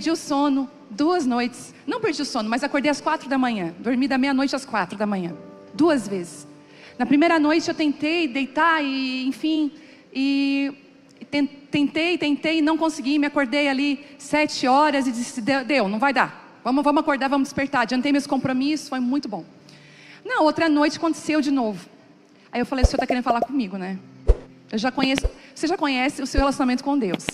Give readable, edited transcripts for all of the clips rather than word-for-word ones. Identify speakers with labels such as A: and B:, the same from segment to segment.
A: perdi o sono 2 noites. Não perdi o sono, mas acordei às 4 da manhã. Dormi da meia-noite às 4 da manhã. 2 vezes. Na primeira noite eu tentei deitar e, enfim, tentei, não consegui. Me acordei ali 7 horas e disse, deu, não vai dar. Vamos acordar, vamos despertar. Adiantei meus compromissos, foi muito bom. Na outra noite aconteceu de novo. Aí eu falei, o senhor está querendo falar comigo, né? Você já conhece o seu relacionamento com Deus.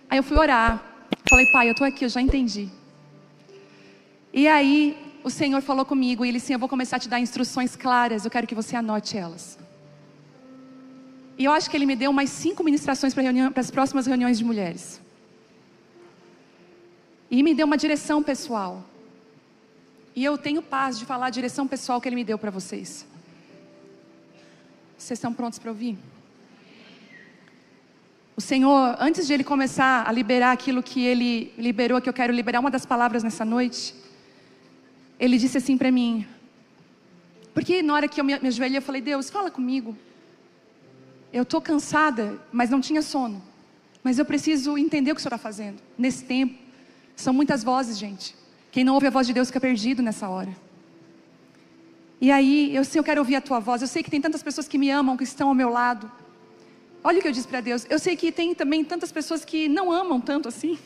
A: Aí eu fui orar. Falei, pai, eu estou aqui, eu já entendi. E aí o Senhor falou comigo, e Ele disse, eu vou começar a te dar instruções claras, eu quero que você anote elas. E eu acho que Ele me deu mais 5 ministrações para as próximas reuniões de mulheres. E me deu uma direção pessoal. E eu tenho paz de falar a direção pessoal que Ele me deu para vocês. Vocês estão prontos para ouvir? O Senhor, antes de Ele começar a liberar aquilo que Ele liberou, que eu quero liberar uma das palavras nessa noite, Ele disse assim para mim, porque na hora que eu me ajoelhei, eu falei, Deus, fala comigo. Eu estou cansada, mas não tinha sono. Mas eu preciso entender o que o Senhor está fazendo. Nesse tempo, são muitas vozes, gente. Quem não ouve a voz de Deus fica perdido nessa hora. E aí, eu quero ouvir a tua voz. Eu sei que tem tantas pessoas que me amam, que estão ao meu lado. Olha o que eu disse para Deus. Eu sei que tem também tantas pessoas que não amam tanto assim.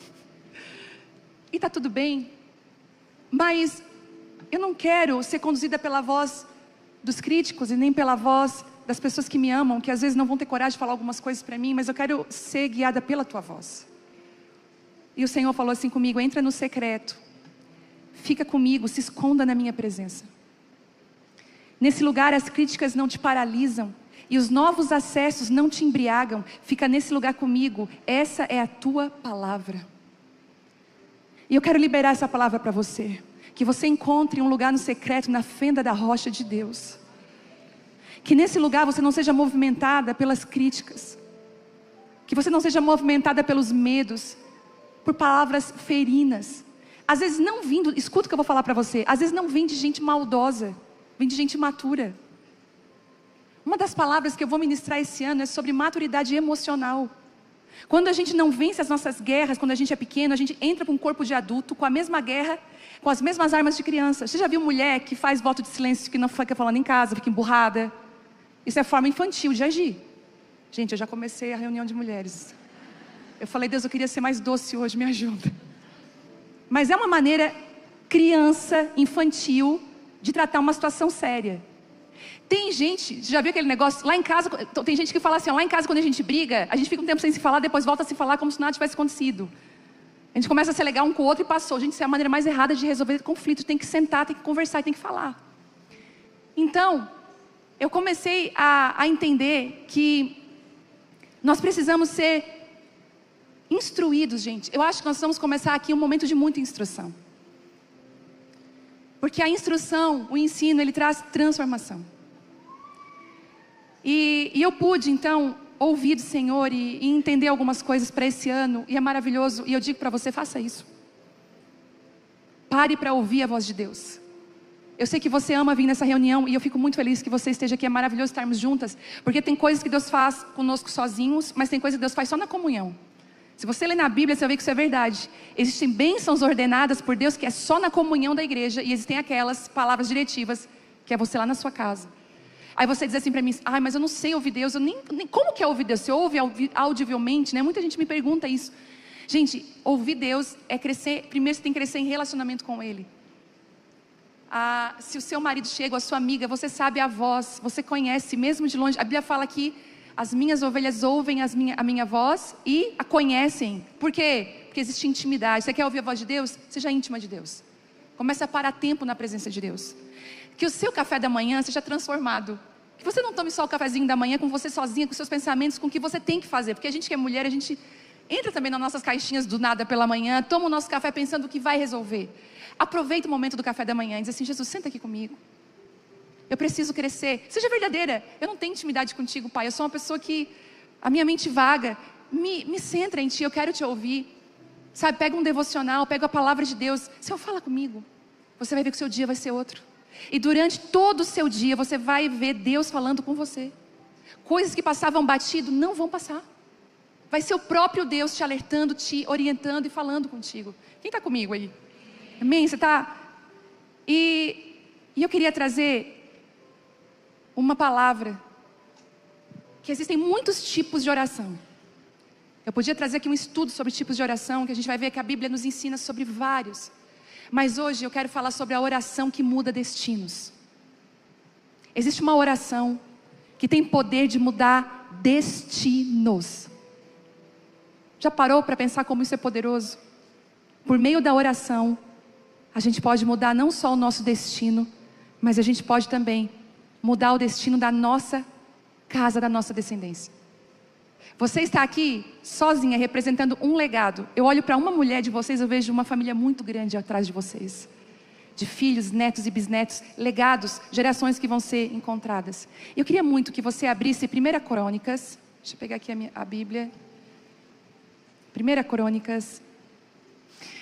A: E está tudo bem. Mas eu não quero ser conduzida pela voz dos críticos e nem pela voz das pessoas que me amam, que às vezes não vão ter coragem de falar algumas coisas para mim, mas eu quero ser guiada pela tua voz. E o Senhor falou assim comigo, entra no secreto, fica comigo, se esconda na minha presença. Nesse lugar as críticas não te paralisam e os novos acessos não te embriagam, fica nesse lugar comigo, essa é a tua palavra. E eu quero liberar essa palavra para você. Que você encontre um lugar no secreto, na fenda da rocha de Deus. Que nesse lugar você não seja movimentada pelas críticas. Que você não seja movimentada pelos medos, por palavras ferinas. Às vezes não vindo, escuta o que eu vou falar para você, às vezes não vem de gente maldosa, vem de gente imatura. Uma das palavras que eu vou ministrar esse ano é sobre maturidade emocional. Quando a gente não vence as nossas guerras, quando a gente é pequeno, a gente entra para um corpo de adulto com a mesma guerra, com as mesmas armas de criança. Você já viu mulher que faz voto de silêncio, que não fica falando em casa, fica emburrada? Isso é forma infantil de agir. Gente, eu já comecei a reunião de mulheres. Eu falei, Deus, eu queria ser mais doce hoje, me ajuda. Mas é uma maneira criança, infantil, de tratar uma situação séria. Tem gente, já viu aquele negócio, lá em casa, tem gente que fala assim, ó, lá em casa quando a gente briga, a gente fica um tempo sem se falar, depois volta a se falar como se nada tivesse acontecido. A gente começa a ser legal um com o outro e passou. Gente, isso é a maneira mais errada de resolver conflitos. Tem que sentar, tem que conversar, tem que falar. Então, eu comecei a entender que nós precisamos ser instruídos, gente. Eu acho que nós vamos começar aqui um momento de muita instrução. Porque a instrução, o ensino, ele traz transformação. E eu pude, então, ouvir do Senhor e entender algumas coisas para esse ano. E é maravilhoso. E eu digo para você, faça isso. Pare para ouvir a voz de Deus. Eu sei que você ama vir nessa reunião e eu fico muito feliz que você esteja aqui. É maravilhoso estarmos juntas. Porque tem coisas que Deus faz conosco sozinhos, mas tem coisas que Deus faz só na comunhão. Se você ler na Bíblia, você vai ver que isso é verdade. Existem bênçãos ordenadas por Deus que é só na comunhão da igreja. E existem aquelas palavras diretivas que é você lá na sua casa. Aí você diz assim para mim, mas eu não sei ouvir Deus, como que é ouvir Deus? Você ouve audivelmente, né? Muita gente me pergunta isso. Gente, ouvir Deus é crescer, primeiro você tem que crescer em relacionamento com Ele. Se o seu marido chega, ou a sua amiga, você sabe a voz, você conhece mesmo de longe. A Bíblia fala que as minhas ovelhas ouvem a minha voz e a conhecem. Por quê? Porque existe intimidade. Você quer ouvir a voz de Deus? Seja íntima de Deus. Comece a parar tempo na presença de Deus. Que o seu café da manhã seja transformado. Que você não tome só o cafezinho da manhã com você sozinha, com seus pensamentos, com o que você tem que fazer. Porque a gente que é mulher, a gente entra também nas nossas caixinhas do nada pela manhã, toma o nosso café pensando o que vai resolver. Aproveita o momento do café da manhã e diz assim, Jesus, senta aqui comigo. Eu preciso crescer. Seja verdadeira. Eu não tenho intimidade contigo, Pai. Eu sou uma pessoa que a minha mente vaga. Me centra em Ti, eu quero Te ouvir. Sabe, pega um devocional, pega a palavra de Deus. Senhor, fala comigo. Você vai ver que o seu dia vai ser outro. E durante todo o seu dia você vai ver Deus falando com você. Coisas que passavam batido não vão passar. Vai ser o próprio Deus te alertando, te orientando e falando contigo. Quem está comigo aí? Amém? Você está... E eu queria trazer uma palavra, que existem muitos tipos de oração. Eu podia trazer aqui um estudo sobre tipos de oração, que a gente vai ver que a Bíblia nos ensina sobre vários. Mas hoje eu quero falar sobre a oração que muda destinos. Existe uma oração que tem poder de mudar destinos. Já parou para pensar como isso é poderoso? Por meio da oração, a gente pode mudar não só o nosso destino, mas a gente pode também mudar o destino da nossa casa, da nossa descendência. Você está aqui sozinha, representando um legado. Eu olho para uma mulher de vocês, eu vejo uma família muito grande atrás de vocês. De filhos, netos e bisnetos, legados, gerações que vão ser encontradas. Eu queria muito que você abrisse 1 Crônicas. Deixa eu pegar aqui a Bíblia. 1 Crônicas.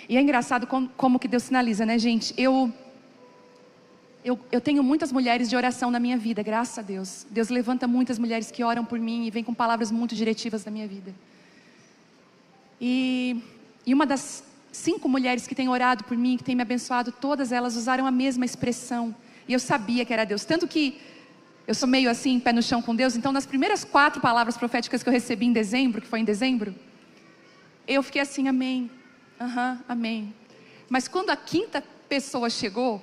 A: E é engraçado como que Deus sinaliza, né, gente? Eu tenho muitas mulheres de oração na minha vida, graças a Deus. Deus levanta muitas mulheres que oram por mim e vem com palavras muito diretivas na minha vida. E uma das 5 mulheres que têm orado por mim, que têm me abençoado, todas elas usaram a mesma expressão. E eu sabia que era Deus. Tanto que eu sou meio assim, pé no chão com Deus. Então, nas primeiras 4 palavras proféticas que eu recebi em dezembro, que foi em dezembro, eu fiquei assim, amém. Amém. Mas quando a 5ª pessoa chegou,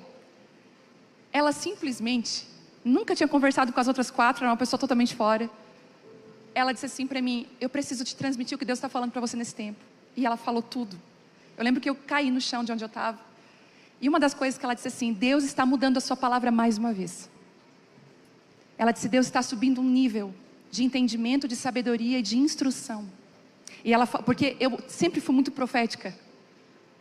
A: ela simplesmente nunca tinha conversado com as outras 4, era uma pessoa totalmente fora. Ela disse assim para mim: eu preciso te transmitir o que Deus está falando para você nesse tempo. E ela falou tudo. Eu lembro que eu caí no chão de onde eu estava. E uma das coisas que ela disse assim: Deus está mudando a sua palavra mais uma vez. Ela disse: Deus está subindo um nível de entendimento, de sabedoria e de instrução. E ela, porque eu sempre fui muito profética.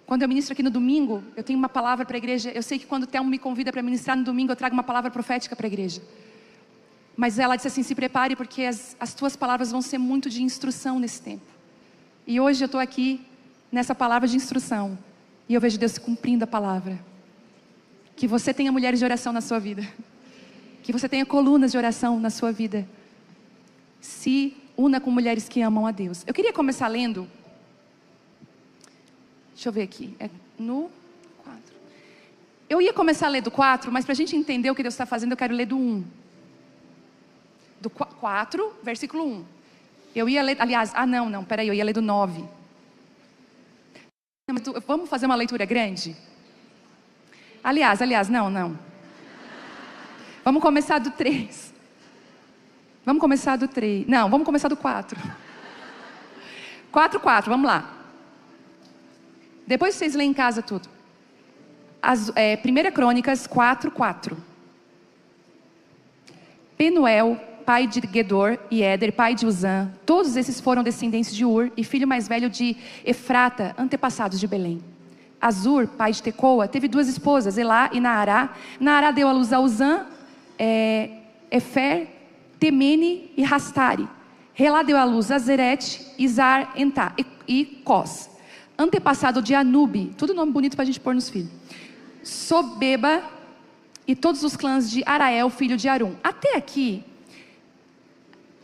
A: Quando eu ministro aqui no domingo, eu tenho uma palavra para a igreja. Eu sei que quando o Telmo me convida para ministrar no domingo, eu trago uma palavra profética para a igreja. Mas ela disse assim: se prepare, porque as tuas palavras vão ser muito de instrução nesse tempo. E hoje eu estou aqui nessa palavra de instrução. E eu vejo Deus cumprindo a palavra. Que você tenha mulheres de oração na sua vida. Que você tenha colunas de oração na sua vida. Se una com mulheres que amam a Deus. Eu queria começar lendo. Deixa eu ver aqui. É no 4. Eu ia começar a ler do 4, mas para a gente entender o que Deus está fazendo, eu quero ler do 1. Do 4, versículo 1. Eu ia ler, aliás, peraí, eu ia ler do 9. Vamos fazer uma leitura grande? Aliás, não. Vamos começar do 3. Vamos começar do 3. Não, vamos começar do 4. 4, vamos lá. Depois vocês leem em casa tudo. 1 Crônicas 4. Penuel, pai de Gedor, e Éder, pai de Uzã, todos esses foram descendentes de Ur, e filho mais velho de Efrata, antepassados de Belém. Azur, pai de Tecoa, teve 2 esposas, Elá e Naará. Naará deu à luz a Uzã, Efer, Temene e Rastari. Relá deu à luz a Zerete, Izar, Entá e Cós. Antepassado de Anube, tudo nome bonito para a gente pôr nos filhos. Sobeba e todos os clãs de Arael, filho de Arum. Até aqui,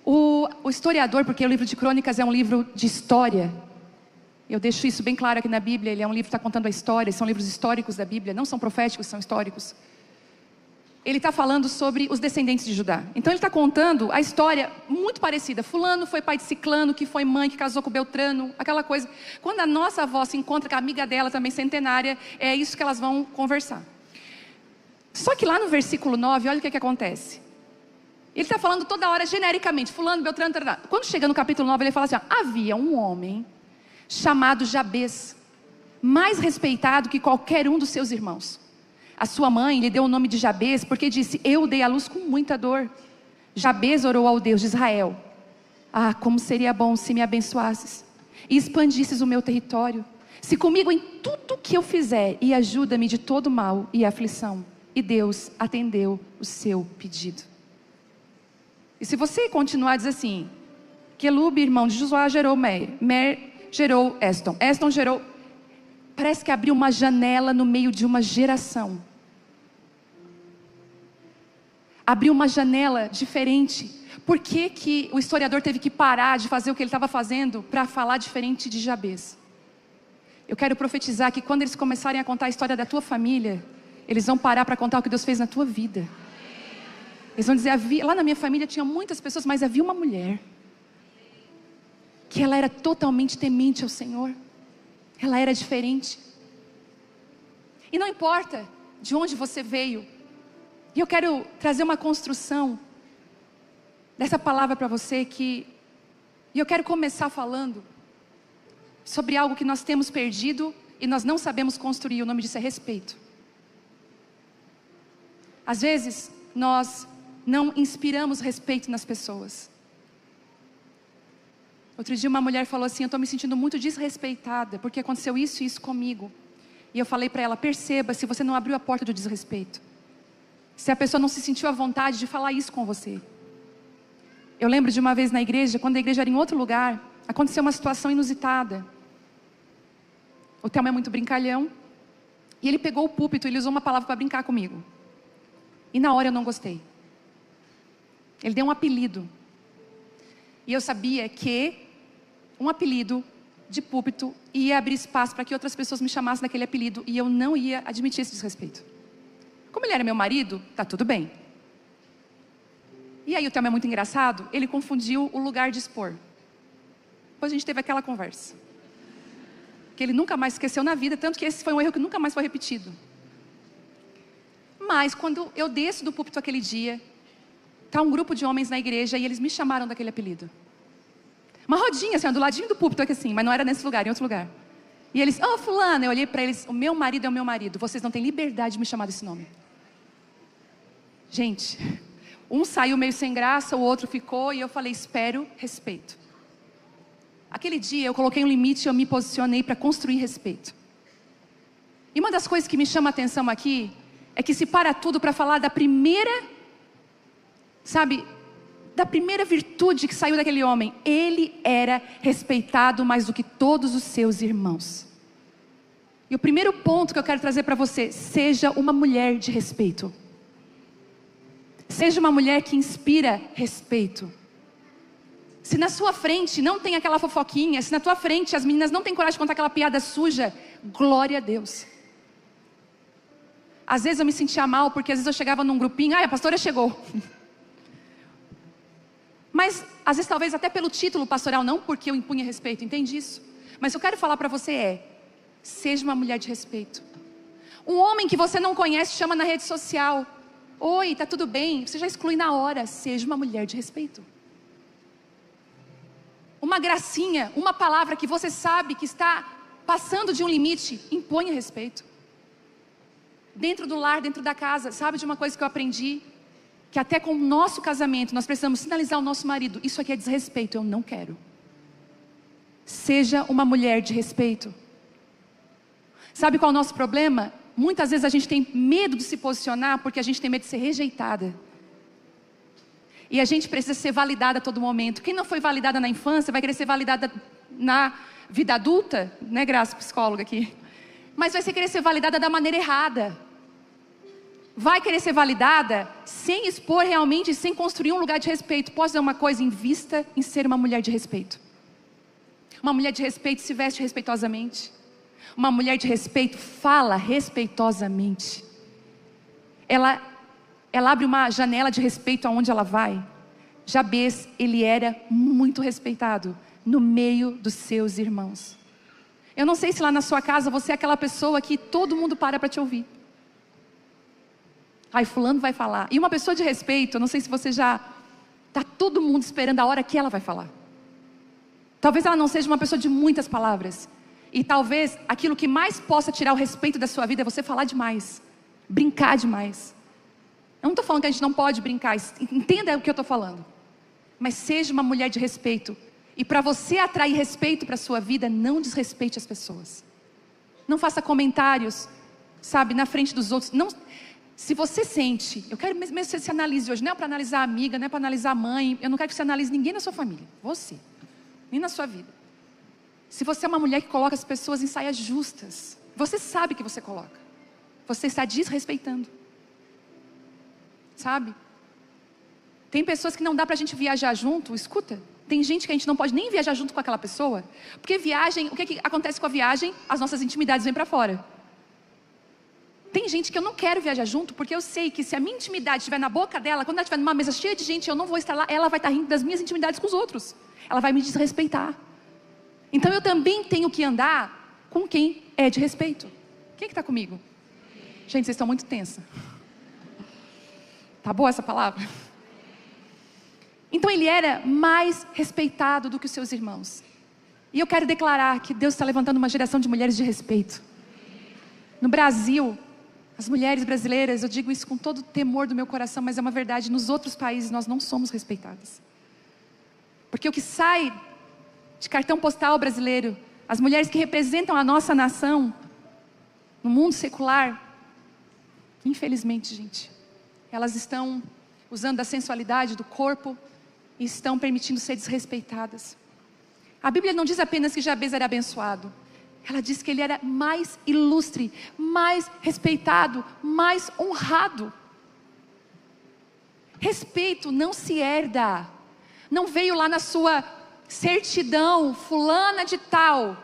A: o historiador, porque o livro de Crônicas é um livro de história. Eu deixo isso bem claro aqui na Bíblia. Ele é um livro que está contando a história. São livros históricos da Bíblia, não são proféticos, são históricos. Ele está falando sobre os descendentes de Judá. Então ele está contando a história muito parecida. Fulano foi pai de Ciclano, que foi mãe, que casou com Beltrano, aquela coisa. Quando a nossa avó se encontra com a amiga dela, também centenária, é isso que elas vão conversar. Só que lá no versículo 9, olha o que acontece. Ele está falando toda hora genericamente, fulano, Beltrano, tarará. Quando chega no capítulo 9, ele fala assim: havia um homem chamado Jabez, mais respeitado que qualquer um dos seus irmãos. A sua mãe lhe deu o nome de Jabez, porque disse: eu dei à luz com muita dor. Jabez orou ao Deus de Israel: ah, como seria bom se me abençoasses e expandisses o meu território, se comigo em tudo que eu fizer, e ajuda-me de todo mal e aflição. E Deus atendeu o seu pedido. E se você continuar, diz assim: Quelube, irmão de Josuá, gerou Mer gerou Eston gerou... Parece que abriu uma janela no meio de uma geração. Abriu uma janela diferente. Por que o historiador teve que parar de fazer o que ele estava fazendo para falar diferente de Jabez? Eu quero profetizar que quando eles começarem a contar a história da tua família, eles vão parar para contar o que Deus fez na tua vida. Eles vão dizer, lá na minha família tinha muitas pessoas, mas havia uma mulher que ela era totalmente temente ao Senhor. Ela era diferente. E não importa de onde você veio. E eu quero trazer uma construção dessa palavra para você e eu quero começar falando sobre algo que nós temos perdido e nós não sabemos construir. O nome disso é respeito. Às vezes, nós não inspiramos respeito nas pessoas. Outro dia uma mulher falou assim, eu estou me sentindo muito desrespeitada, porque aconteceu isso e isso comigo. E eu falei para ela, perceba se você não abriu a porta do desrespeito. Se a pessoa não se sentiu à vontade de falar isso com você. Eu lembro de uma vez na igreja, quando a igreja era em outro lugar, aconteceu uma situação inusitada. O Thelma é muito brincalhão, e ele pegou o púlpito, ele usou uma palavra para brincar comigo. E na hora eu não gostei. Ele deu um apelido. E eu sabia que um apelido de púlpito ia abrir espaço para que outras pessoas me chamassem daquele apelido. E eu não ia admitir esse desrespeito. Como ele era meu marido, tá tudo bem. E aí o Thelma é muito engraçado, ele confundiu o lugar de expor. Depois a gente teve aquela conversa. Que ele nunca mais esqueceu na vida, tanto que esse foi um erro que nunca mais foi repetido. Mas quando eu desço do púlpito aquele dia, está um grupo de homens na igreja e eles me chamaram daquele apelido. Uma rodinha assim, do ladinho do púlpito aqui assim, mas não era nesse lugar, em outro lugar. E eles, fulano, eu olhei para eles, o meu marido é o meu marido, vocês não têm liberdade de me chamar desse nome. Gente, um saiu meio sem graça, o outro ficou e eu falei, espero respeito. Aquele dia eu coloquei um limite e eu me posicionei para construir respeito. E uma das coisas que me chama a atenção aqui é que se para tudo para falar da primeira, da primeira virtude que saiu daquele homem. Ele era respeitado mais do que todos os seus irmãos. E o primeiro ponto que eu quero trazer para você, seja uma mulher de respeito. Seja uma mulher que inspira respeito. Se na sua frente não tem aquela fofoquinha, se na tua frente as meninas não têm coragem de contar aquela piada suja, glória a Deus. Às vezes eu me sentia mal, porque às vezes eu chegava num grupinho, a pastora chegou. Mas, às vezes talvez até pelo título pastoral, não porque eu impunha respeito, entende isso? Mas o que eu quero falar para você seja uma mulher de respeito. Um homem que você não conhece chama na rede social, oi, tá tudo bem? Você já exclui na hora, seja uma mulher de respeito. Uma gracinha, uma palavra que você sabe que está passando de um limite, imponha respeito. Dentro do lar, dentro da casa, sabe de uma coisa que eu aprendi? Que até com o nosso casamento, nós precisamos sinalizar ao nosso marido, isso aqui é desrespeito, eu não quero. Seja uma mulher de respeito. Sabe qual é o nosso problema? Muitas vezes a gente tem medo de se posicionar, porque a gente tem medo de ser rejeitada. E a gente precisa ser validada a todo momento. Quem não foi validada na infância, vai querer ser validada na vida adulta, né, Graça, psicóloga aqui. Mas vai querer ser validada da maneira errada. Vai querer ser validada sem expor realmente, sem construir um lugar de respeito. Posso dizer uma coisa? Invista em ser uma mulher de respeito. Uma mulher de respeito se veste respeitosamente. Uma mulher de respeito fala respeitosamente. Ela abre uma janela de respeito aonde ela vai. Jabez, ele era muito respeitado no meio dos seus irmãos. Eu não sei se lá na sua casa você é aquela pessoa que todo mundo para te ouvir. Ai, fulano vai falar. E uma pessoa de respeito, eu não sei se você já... Está todo mundo esperando a hora que ela vai falar. Talvez ela não seja uma pessoa de muitas palavras. E talvez aquilo que mais possa tirar o respeito da sua vida é você falar demais. Brincar demais. Eu não estou falando que a gente não pode brincar. Entenda o que eu estou falando. Mas seja uma mulher de respeito. E para você atrair respeito para a sua vida, não desrespeite as pessoas. Não faça comentários, na frente dos outros. Não, se você sente, eu quero mesmo que você se analise hoje. Não é para analisar a amiga, não é para analisar a mãe. Eu não quero que você analise ninguém na sua família. Você. Nem na sua vida. Se você é uma mulher que coloca as pessoas em saias justas, você sabe que você coloca. Você está desrespeitando. Tem pessoas que não dá pra gente viajar junto, escuta. Tem gente que a gente não pode nem viajar junto com aquela pessoa. Porque viagem, o que acontece com a viagem? As nossas intimidades vêm pra fora. Tem gente que eu não quero viajar junto, porque eu sei que se a minha intimidade estiver na boca dela, quando ela estiver numa mesa cheia de gente, eu não vou estar lá, ela vai estar rindo das minhas intimidades com os outros. Ela vai me desrespeitar. Então eu também tenho que andar com quem é de respeito. Quem que está comigo? Gente, vocês estão muito tensa. Tá boa essa palavra? Então ele era mais respeitado do que os seus irmãos. E eu quero declarar que Deus está levantando uma geração de mulheres de respeito. No Brasil, as mulheres brasileiras, eu digo isso com todo o temor do meu coração, mas é uma verdade, nos outros países nós não somos respeitadas. Porque o que sai de cartão postal brasileiro, as mulheres que representam a nossa nação, no mundo secular, infelizmente, gente, elas estão usando da sensualidade do corpo e estão permitindo ser desrespeitadas. A Bíblia não diz apenas que Jabez era abençoado. Ela diz que ele era mais ilustre, mais respeitado, mais honrado. Respeito não se herda. Não veio lá na sua certidão, fulana de tal.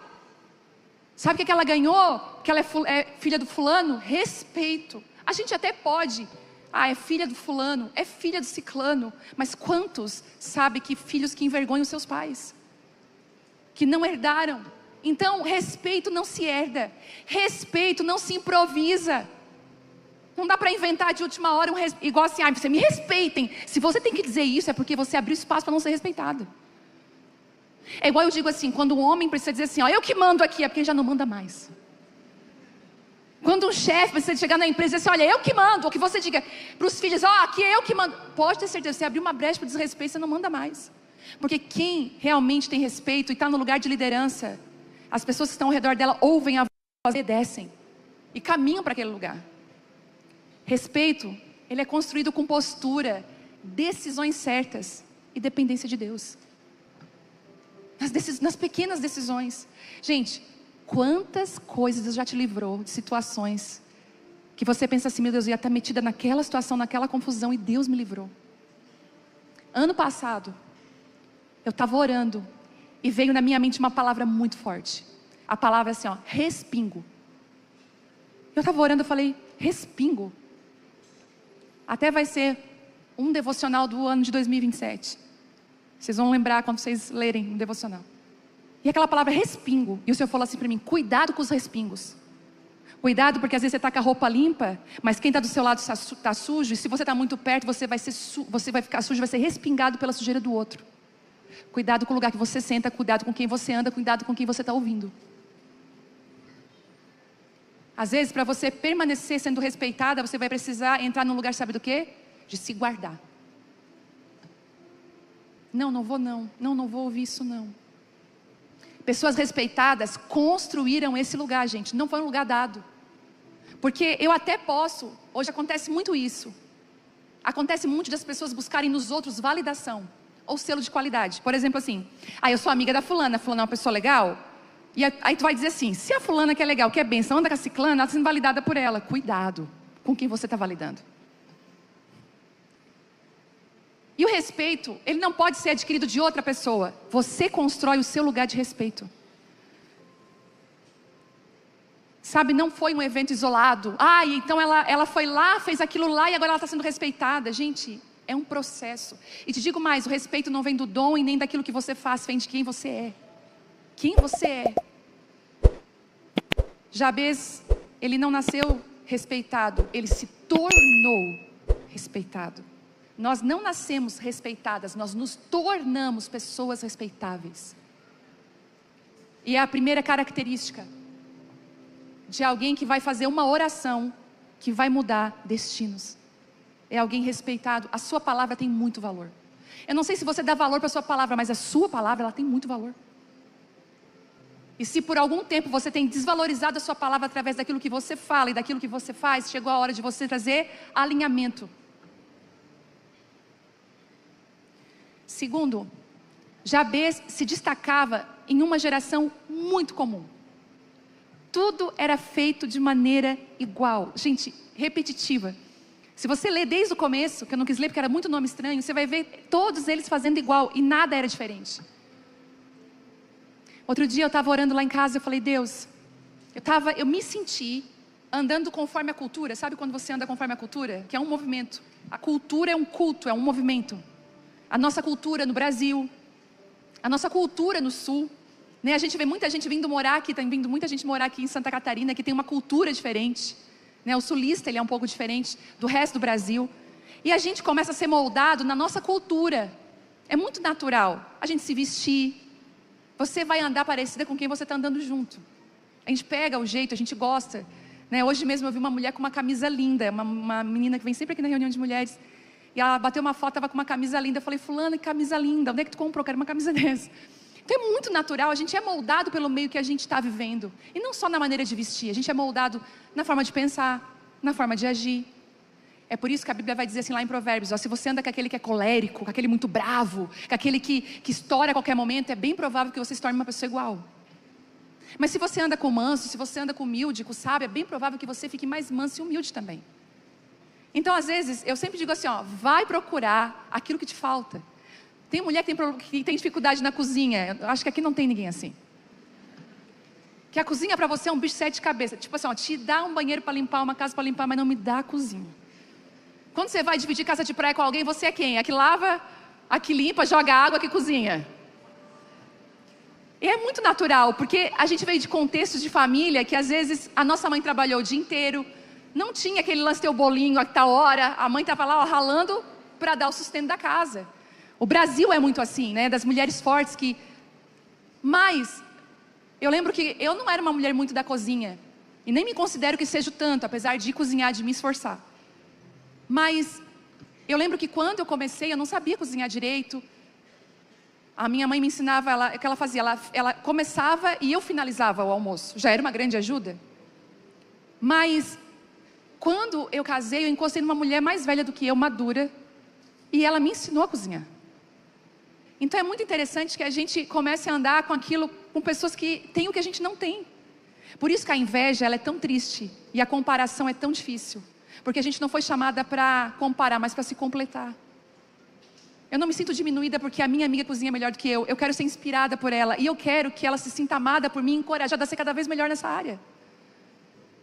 A: Sabe o que ela ganhou? Que ela é filha do fulano? Respeito. A gente até pode... é filha do fulano, é filha do ciclano. Mas quantos sabem que filhos que envergonham seus pais? Que não herdaram. Então, respeito não se herda. Respeito não se improvisa. Não dá para inventar de última hora igual assim, você me respeitem. Se você tem que dizer isso, é porque você abriu espaço para não ser respeitado. É igual eu digo assim, quando um homem precisa dizer assim, eu que mando aqui, é porque ele já não manda mais. Quando um chefe precisa chegar na empresa e dizer assim, eu que mando, ou que você diga para os filhos, aqui é eu que mando. Pode ter certeza, você abriu uma brecha para o desrespeito, você não manda mais. Porque quem realmente tem respeito e está no lugar de liderança, as pessoas que estão ao redor dela ouvem a voz, obedecem e caminham para aquele lugar. Respeito, ele é construído com postura, decisões certas e dependência de Deus. Nas pequenas decisões. Gente, quantas coisas Deus já te livrou de situações que você pensa assim, meu Deus, eu ia estar metida naquela situação, naquela confusão, e Deus me livrou. Ano passado, eu estava orando e veio na minha mente uma palavra muito forte. A palavra é assim, respingo. Eu estava orando, eu falei, respingo. Até vai ser um devocional do ano de 2027. Vocês vão lembrar quando vocês lerem um devocional. E aquela palavra respingo. E o Senhor falou assim para mim, cuidado com os respingos. Cuidado, porque às vezes você está com a roupa limpa, mas quem está do seu lado está sujo. E se você está muito perto, você vai ficar sujo, vai ser respingado pela sujeira do outro. Cuidado com o lugar que você senta, cuidado com quem você anda, cuidado com quem você está ouvindo. Às vezes, para você permanecer sendo respeitada, você vai precisar entrar num lugar, sabe do quê? De se guardar. Não vou não. Não vou ouvir isso não. Pessoas respeitadas construíram esse lugar, gente. Não foi um lugar dado. Porque eu até posso, hoje acontece muito isso. Acontece muito das pessoas buscarem nos outros validação ou selo de qualidade. Por exemplo assim, eu sou amiga da fulana é uma pessoa legal. E aí tu vai dizer assim, se a fulana que é legal, que é bênção, anda com a ciclana, ela está sendo validada por ela. Cuidado com quem você está validando. E o respeito, ele não pode ser adquirido de outra pessoa. Você constrói o seu lugar de respeito. Sabe, não foi um evento isolado. Então ela foi lá, fez aquilo lá e agora ela está sendo respeitada. Gente, é um processo. E te digo mais, o respeito não vem do dom e nem daquilo que você faz, vem de quem você é. Quem você é. Jabez, ele não nasceu respeitado, ele se tornou respeitado. Nós não nascemos respeitadas, nós nos tornamos pessoas respeitáveis. E é a primeira característica de alguém que vai fazer uma oração que vai mudar destinos. É alguém respeitado. A sua palavra tem muito valor. Eu não sei se você dá valor para a sua palavra, mas a sua palavra ela tem muito valor. E se por algum tempo você tem desvalorizado a sua palavra através daquilo que você fala e daquilo que você faz, chegou a hora de você trazer alinhamento. Segundo, Jabez se destacava em uma geração muito comum. Tudo era feito de maneira igual, gente, repetitiva. Se você ler desde o começo, que eu não quis ler porque era muito nome estranho, você vai ver todos eles fazendo igual e nada era diferente. Outro dia eu estava orando lá em casa e eu falei, Deus, eu me senti andando conforme a cultura. Sabe quando você anda conforme a cultura? Que é um movimento. A cultura é um culto, é um movimento. A nossa cultura no Brasil, a nossa cultura no Sul, né? A gente vê muita gente vindo morar aqui, tem vindo muita gente morar aqui em Santa Catarina, que tem uma cultura diferente, né? O sulista, ele é um pouco diferente do resto do Brasil. E a gente começa a ser moldado na nossa cultura. É muito natural a gente se vestir. Você vai andar parecida com quem você está andando junto. A gente pega o jeito, a gente gosta, né? Hoje mesmo eu vi uma mulher com uma camisa linda, uma menina que vem sempre aqui na reunião de mulheres, e ela bateu uma foto, estava com uma camisa linda. Eu falei, fulana, que camisa linda, onde é que tu comprou? Eu quero uma camisa dessa. Então é muito natural, a gente é moldado pelo meio que a gente está vivendo. E não só na maneira de vestir, a gente é moldado na forma de pensar, na forma de agir. É por isso que a Bíblia vai dizer assim lá em Provérbios, ó, se você anda com aquele que é colérico, com aquele muito bravo, com aquele que estoura a qualquer momento, é bem provável que você se torne uma pessoa igual. Mas se você anda com manso, se você anda com humilde, com sábio, é bem provável que você fique mais manso e humilde também. Então às vezes, eu sempre digo assim, ó, vai procurar aquilo que te falta. Tem mulher que tem dificuldade na cozinha, eu acho que aqui não tem ninguém assim. Que a cozinha para você é um bicho de 7 cabeças. Tipo assim, ó, te dá um banheiro para limpar, uma casa para limpar, mas não me dá a cozinha. Quando você vai dividir casa de praia com alguém, você é quem? A que lava, a que limpa, joga água, a que cozinha. E é muito natural, porque a gente veio de contextos de família que às vezes a nossa mãe trabalhou o dia inteiro, não tinha aquele lance teu bolinho a tal hora, a mãe estava lá ó, ralando para dar o sustento da casa. O Brasil é muito assim, né? Das mulheres fortes que... Mas eu lembro que eu não era uma mulher muito da cozinha, e nem me considero que seja tanto, apesar de cozinhar, de me esforçar. Mas eu lembro que quando eu comecei, eu não sabia cozinhar direito. A minha mãe me ensinava, o que ela fazia, ela começava e eu finalizava o almoço. Já era uma grande ajuda. Mas quando eu casei, eu encostei numa mulher mais velha do que eu, madura, e ela me ensinou a cozinhar. Então é muito interessante que a gente comece a andar com aquilo, com pessoas que têm o que a gente não tem. Por isso que a inveja, ela é tão triste e a comparação é tão difícil. Porque a gente não foi chamada para comparar, mas para se completar. Eu não me sinto diminuída porque a minha amiga cozinha melhor do que eu. Eu quero ser inspirada por ela. E eu quero que ela se sinta amada por mim, encorajada a ser cada vez melhor nessa área.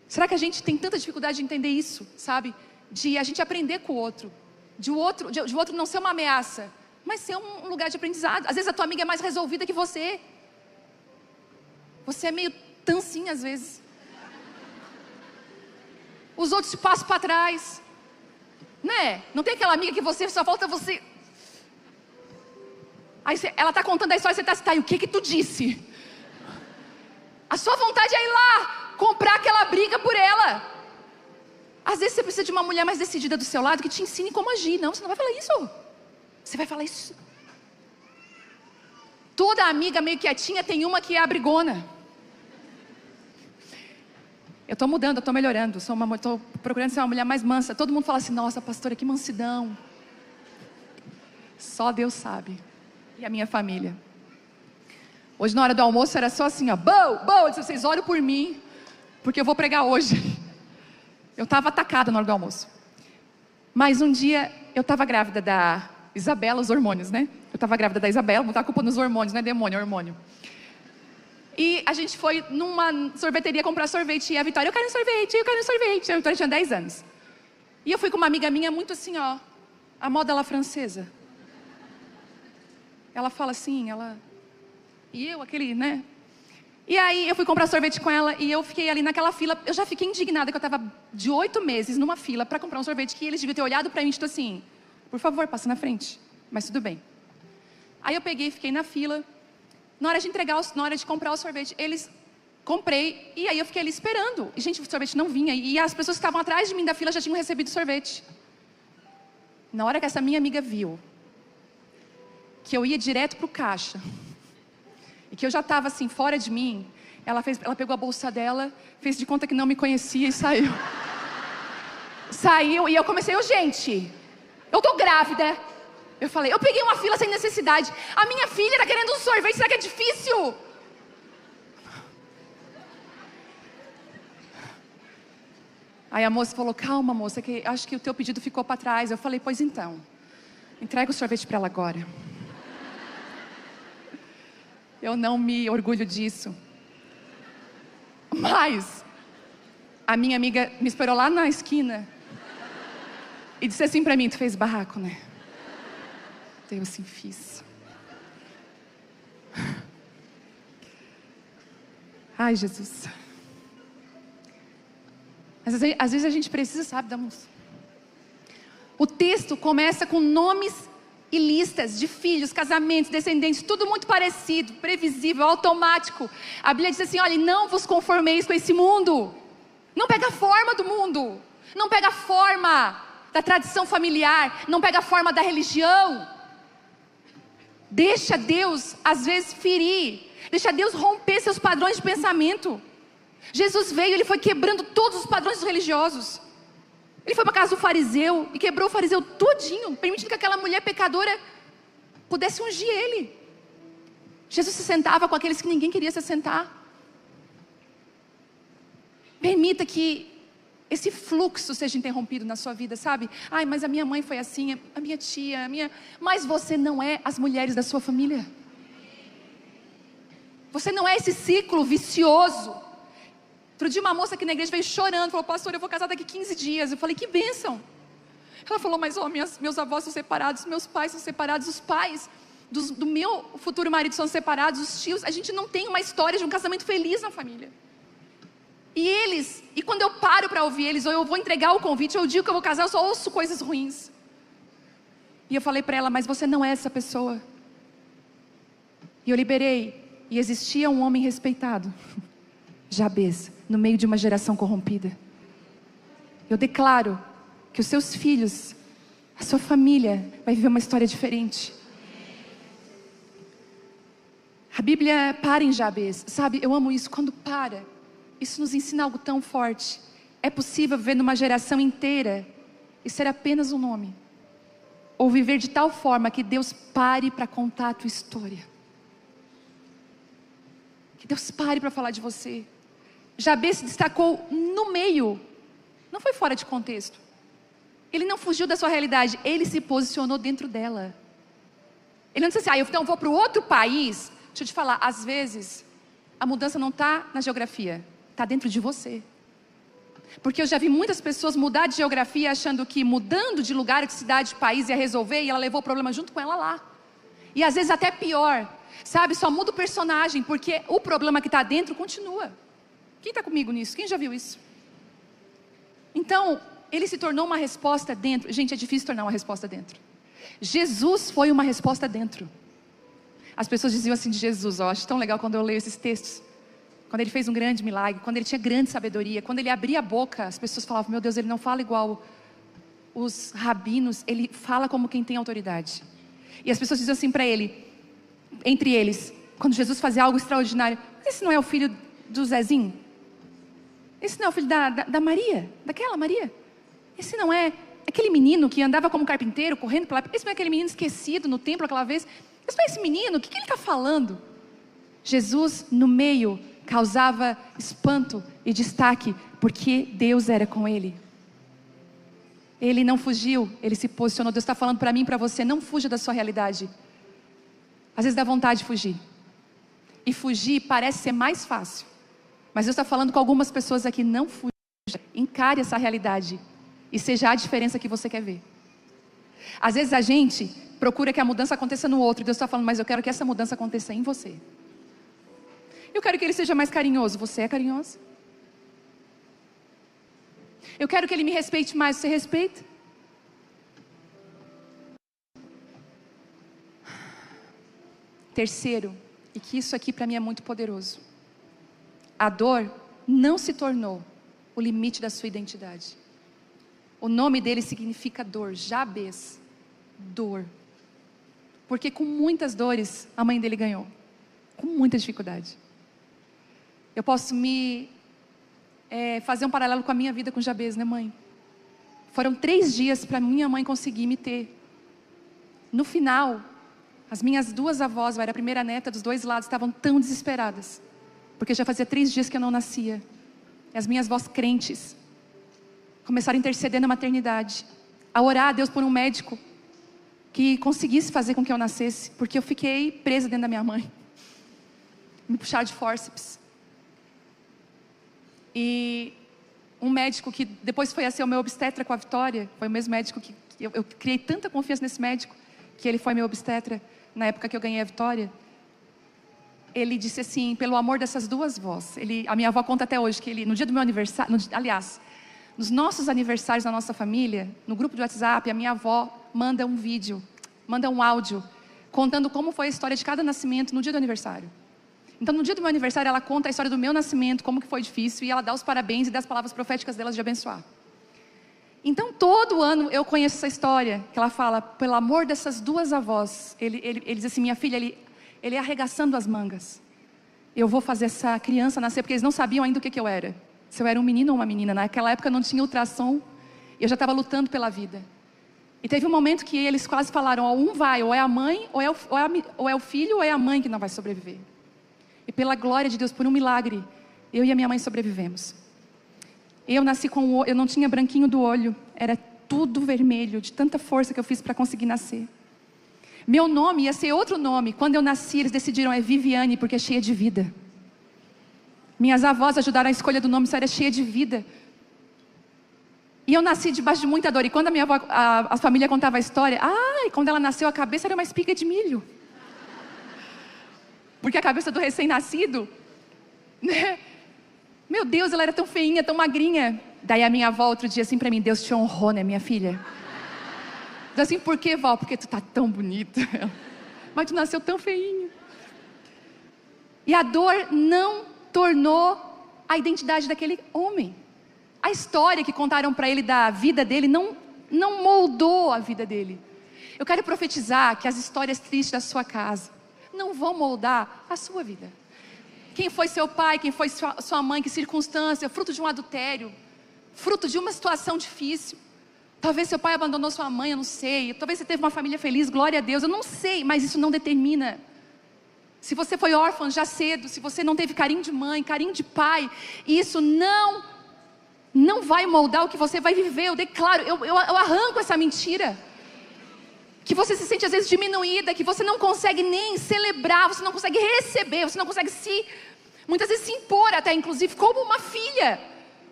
A: Será que a gente tem tanta dificuldade de entender isso, sabe? De a gente aprender com o outro. De o outro não ser uma ameaça, mas ser um lugar de aprendizado. Às vezes a tua amiga é mais resolvida que você. Você é meio tancinha às vezes. Os outros te passam para trás, né? Não tem aquela amiga que você, só falta você... Aí ela está contando a história e você está assim, e o que tu disse? A sua vontade é ir lá, comprar aquela briga por ela. Às vezes você precisa de uma mulher mais decidida do seu lado, que te ensine como agir. Não, você não vai falar isso. Você vai falar isso. Toda amiga meio quietinha tem uma que é a brigona. Eu estou mudando, eu estou melhorando, estou procurando ser uma mulher mais mansa. Todo mundo fala assim, nossa pastora, que mansidão. Só Deus sabe. E a minha família. Hoje na hora do almoço era só assim, ó, eu disse, vocês olhem por mim, porque eu vou pregar hoje. Eu estava atacada na hora do almoço. Mas um dia, eu estava grávida da Isabela, os hormônios, né? Eu estava grávida da Isabela, botar a culpa nos hormônios, não é demônio, é hormônio. E a gente foi numa sorveteria comprar sorvete. E a Vitória, eu quero um sorvete. A Vitória tinha 10 anos. E eu fui com uma amiga minha muito assim, ó, a moda lá francesa. Ela fala assim, E eu, aquele, né? E aí eu fui comprar sorvete com ela e eu fiquei ali naquela fila. Eu já fiquei indignada que eu estava de 8 meses numa fila para comprar um sorvete que eles deviam ter olhado para mim e dito assim, por favor, passa na frente. Mas tudo bem. Aí eu peguei e fiquei na fila. Na hora de comprar o sorvete, comprei, e aí eu fiquei ali esperando. E, gente, o sorvete não vinha. E as pessoas que estavam atrás de mim da fila já tinham recebido o sorvete. Na hora que essa minha amiga viu que eu ia direto pro caixa, e que eu já estava assim, fora de mim, ela pegou a bolsa dela, fez de conta que não me conhecia e saiu. Saiu, e eu comecei, gente, eu tô grávida. Eu falei, eu peguei uma fila sem necessidade. A minha filha está querendo um sorvete, será que é difícil? Aí a moça falou, calma moça, que acho que o teu pedido ficou para trás. Eu falei, pois então, entrega o sorvete para ela agora. Eu não me orgulho disso. Mas a minha amiga me esperou lá na esquina e disse assim para mim, tu fez barraco, né? Eu assim, fiz. Ai, Jesus. Mas às vezes a gente precisa, sabe, dar uns... O texto começa com nomes e listas de filhos, casamentos, descendentes, tudo muito parecido, previsível, automático. A Bíblia diz assim, olha, não vos conformeis com esse mundo. Não pega a forma do mundo. Não pega a forma da tradição familiar. Não pega a forma da religião. Deixa Deus, às vezes, ferir. Deixa Deus romper seus padrões de pensamento. Jesus veio, Ele foi quebrando todos os padrões religiosos. Ele foi para a casa do fariseu e quebrou o fariseu todinho, permitindo que aquela mulher pecadora pudesse ungir Ele. Jesus se sentava com aqueles que ninguém queria se sentar. Permita que esse fluxo seja interrompido na sua vida, sabe? Ai, mas a minha mãe foi assim, a minha tia, Mas você não é as mulheres da sua família. Você não é esse ciclo vicioso. Outro dia uma moça aqui na igreja veio chorando, falou, pastor, eu vou casar daqui 15 dias. Eu falei, que bênção. Ela falou, mas meus avós são separados, meus pais são separados, os pais do meu futuro marido são separados, os tios. A gente não tem uma história de um casamento feliz na família. E quando eu paro para ouvir eles, ou eu vou entregar o convite, ou eu digo que eu vou casar, eu só ouço coisas ruins. E eu falei para ela, mas você não é essa pessoa. E eu liberei. E existia um homem respeitado, Jabez, no meio de uma geração corrompida. Eu declaro que os seus filhos, a sua família, vai viver uma história diferente. A Bíblia para em Jabez, sabe, eu amo isso, quando para, isso nos ensina algo tão forte. É possível viver numa geração inteira e ser apenas um nome, ou viver de tal forma que Deus pare para contar a tua história. Que Deus pare para falar de você. Jabez se destacou no meio, não foi fora de contexto. Ele não fugiu da sua realidade, ele se posicionou dentro dela. Ele não disse assim, então eu vou para o outro país. Deixa eu te falar, às vezes a mudança não está na geografia, está dentro de você. Porque eu já vi muitas pessoas mudar de geografia achando que mudando de lugar, de cidade, de país ia resolver, e ela levou o problema junto com ela lá. E às vezes até pior, sabe, só muda o personagem, porque o problema que está dentro continua. Quem está comigo nisso? Quem já viu isso? Então, ele se tornou uma resposta dentro. Gente, é difícil tornar uma resposta dentro. Jesus foi uma resposta dentro. As pessoas diziam assim de Jesus, eu acho tão legal quando eu leio esses textos. Quando ele fez um grande milagre, quando ele tinha grande sabedoria, quando ele abria a boca, as pessoas falavam, meu Deus, ele não fala igual os rabinos, ele fala como quem tem autoridade. E as pessoas diziam assim para ele, entre eles, quando Jesus fazia algo extraordinário, esse não é o filho do Zezinho? Esse não é o filho da Maria, daquela Maria? Esse não é aquele menino que andava como carpinteiro, correndo pela... Esse não é aquele menino esquecido no templo aquela vez? Esse não é esse menino? O que ele está falando? Jesus, no meio, causava espanto e destaque, porque Deus era com ele. Ele não fugiu, ele se posicionou. Deus está falando para mim e para você, não fuja da sua realidade. Às vezes dá vontade de fugir. E fugir parece ser mais fácil. Mas Deus está falando com algumas pessoas aqui, não fuja. Encare essa realidade. E seja a diferença que você quer ver. Às vezes a gente procura que a mudança aconteça no outro. Deus está falando, mas eu quero que essa mudança aconteça em você. Eu quero que ele seja mais carinhoso. Você é carinhoso? Eu quero que ele me respeite mais. Você respeita? Terceiro, e que isso aqui para mim é muito poderoso. A dor não se tornou o limite da sua identidade. O nome dele significa dor, Jabez, dor. Porque com muitas dores a mãe dele ganhou. Com muita dificuldade. Eu posso fazer um paralelo com a minha vida com Jabez, né, mãe? Foram 3 dias para minha mãe conseguir me ter. No final, as minhas 2 avós, eu era a primeira neta dos 2 lados, estavam tão desesperadas. Porque já fazia 3 dias que eu não nascia. E as minhas avós crentes. começaram a interceder na maternidade, a orar a Deus por um médico que conseguisse fazer com que eu nascesse, porque eu fiquei presa dentro da minha mãe. Me puxaram de fórceps. E um médico que depois foi a ser o meu obstetra com a Vitória, foi o mesmo médico que eu criei tanta confiança nesse médico, que ele foi meu obstetra na época que eu ganhei a Vitória. Ele disse assim, pelo amor dessas duas vós, a minha avó conta até hoje, que no dia do meu aniversário, aliás, nos nossos aniversários da nossa família, no grupo de WhatsApp, a minha avó manda um vídeo, manda um áudio, contando como foi a história de cada nascimento no dia do aniversário. Então, no dia do meu aniversário, ela conta a história do meu nascimento, como que foi difícil, e ela dá os parabéns e dá as palavras proféticas delas de abençoar. Então, todo ano eu conheço essa história, que ela fala, pelo amor dessas duas avós, ele diz assim, minha filha, ele arregaçando as mangas. Eu vou fazer essa criança nascer, porque eles não sabiam ainda o que eu era. Se eu era um menino ou uma menina. Naquela época não tinha ultrassom, eu já estava lutando pela vida. E teve um momento que eles quase falaram, um vai, ou é a mãe, ou é o filho, ou é a mãe que não vai sobreviver. E pela glória de Deus, por um milagre, eu e a minha mãe sobrevivemos. Eu nasci eu não tinha branquinho do olho, era tudo vermelho, de tanta força que eu fiz para conseguir nascer. Meu nome ia ser outro nome. Quando eu nasci, eles decidiram, é Viviane, porque é cheia de vida. Minhas avós ajudaram a escolha do nome, isso era cheia de vida. E eu nasci debaixo de muita dor. E quando a minha avó, a família contava a história, quando ela nasceu, a cabeça era uma espiga de milho. Porque a cabeça do recém-nascido, né? Meu Deus, ela era tão feinha, tão magrinha. Daí a minha avó outro dia assim pra mim, Deus te honrou, né, minha filha? Eu assim, por que, vó? Porque tu tá tão bonita. Mas tu nasceu tão feinha. E a dor não tornou a identidade daquele homem. A história que contaram para ele da vida dele não moldou a vida dele. Eu quero profetizar que as histórias tristes da sua casa não vão moldar a sua vida. Quem foi seu pai, quem foi sua mãe, que circunstância, fruto de um adultério, fruto de uma situação difícil. Talvez seu pai abandonou sua mãe, eu não sei. Talvez você teve uma família feliz, glória a Deus, eu não sei, mas isso não determina. Se você foi órfão já cedo, se você não teve carinho de mãe, carinho de pai, isso não vai moldar o que você vai viver. Eu declaro, eu arranco essa mentira. Que você se sente às vezes diminuída, que você não consegue nem celebrar, você não consegue receber, você não consegue muitas vezes se impor até, inclusive, como uma filha.